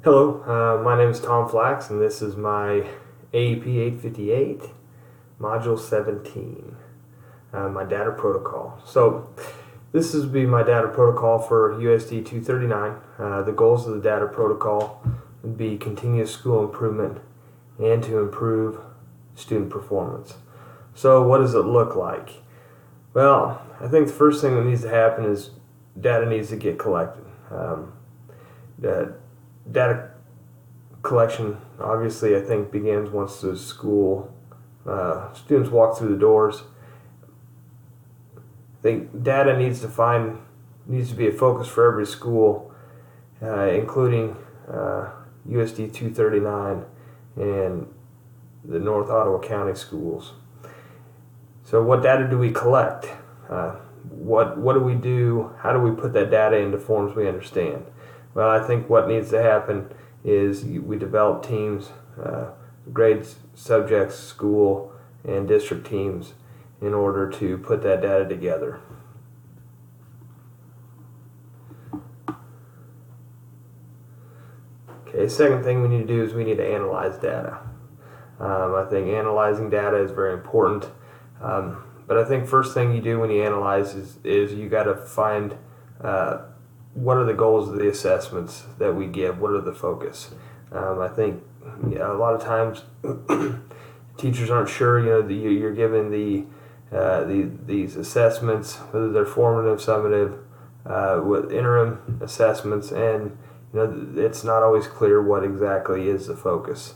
Hello, my name is Tom Flax, and this is my AEP 858, Module 17, my data protocol. So, this is be my data protocol for USD 239. The goals of the data protocol would be continuous school improvement and to improve student performance. So, what does it look like? Well, I think the first thing that needs to happen is data needs to get collected. The data collection, obviously, I think begins once the school students walk through the doors. I think data needs to be a focus for every school, including USD 239 and the North Ottawa County schools. So, what data do we collect? What do we do? How do we put that data into forms we understand? Well, I think what needs to happen is we develop teams, grades, subjects, school, and district teams in order to put that data together. Okay, second thing we need to do is we need to analyze data. I think analyzing data is very important. But I think first thing you do when you analyze is you got to find what are the goals of the assessments that we give? What are the focus? I think a lot of times teachers aren't sure. You're given these assessments, whether they're formative, summative, with interim assessments, and it's not always clear what exactly is the focus.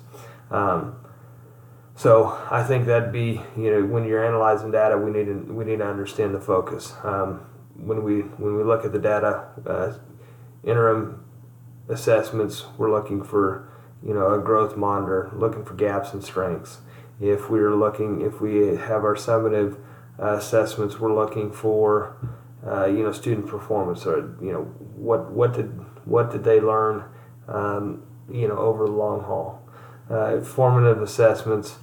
So I think that'd be when you're analyzing data, we need to understand the focus. When we look at the data, interim assessments, we're looking for a growth monitor, looking for gaps and strengths. If we have our summative assessments, we're looking for student performance, or what did they learn over the long haul. Formative assessments,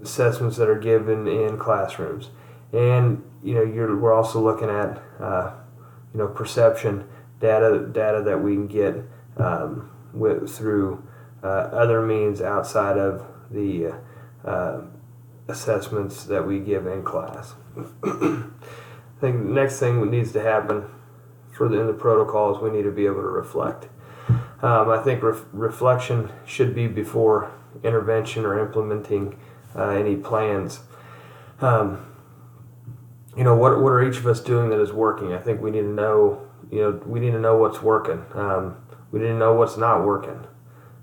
assessments that are given in classrooms, and we're also looking at perception data that we can get through other means outside of the assessments that we give in class. I think the next thing that needs to happen in the protocol is we need to be able to reflect. I think reflection should be before intervention or implementing any plans. What are each of us doing that is working? I think we need to know. We need to know what's working. We need to know what's not working.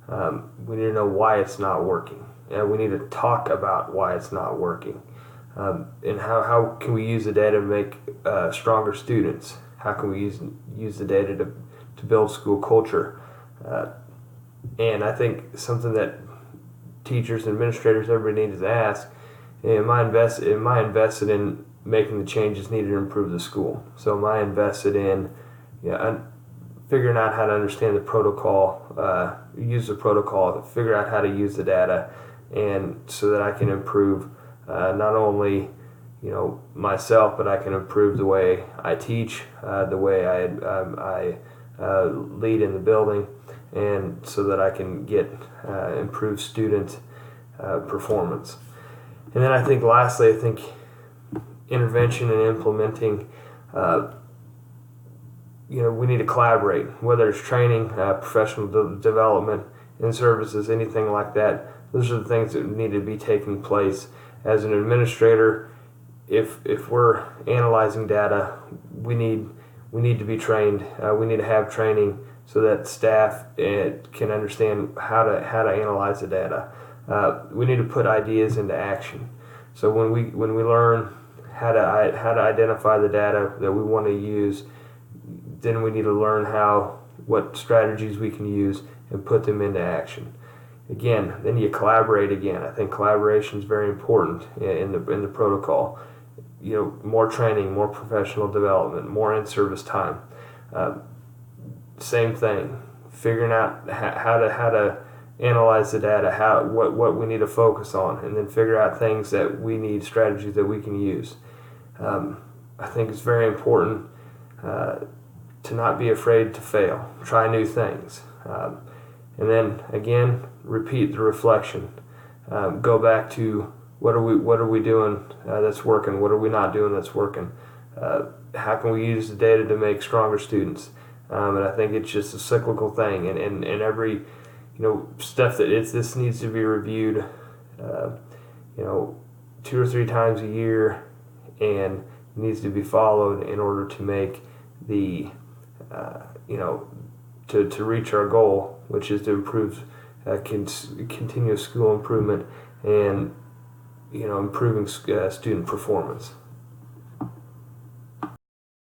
We need to know why it's not working. We need to talk about why it's not working. And how can we use the data to make stronger students? How can we use the data to build school culture? And I think something that teachers and administrators, everybody needs to ask: am I invested in making the changes needed to improve the school? So am I invested in figuring out how to understand the protocol, use the protocol, figure out how to use the data, and so that I can improve not only myself, but I can improve the way I teach, the way I lead in the building, and so that I can get improved student performance. And then I think lastly, intervention and implementing, we need to collaborate, whether it's training, professional development, in services, anything like that. Those are the things that need to be taking place. As an administrator, if we're analyzing data, we need to be trained. We need to have training so that staff can understand how to analyze the data. We need to put ideas into action. So when we learn how to identify the data that we want to use, then we need to learn what strategies we can use and put them into action. Again, then you collaborate again. I think collaboration is very important in the protocol. More training, more professional development, more in-service time. Same thing. Figuring out how to analyze the data, what we need to focus on, and then figure out things that we need, strategies that we can use. I think it's very important to not be afraid to fail. Try new things. And then again, repeat the reflection. Go back to what are we doing that's working? What are we not doing that's working? How can we use the data to make stronger students? And I think it's just a cyclical thing, and every stuff this needs to be reviewed, 2 or 3 times a year, and needs to be followed in order to make the to reach our goal, which is to improve continuous school improvement and improving student performance.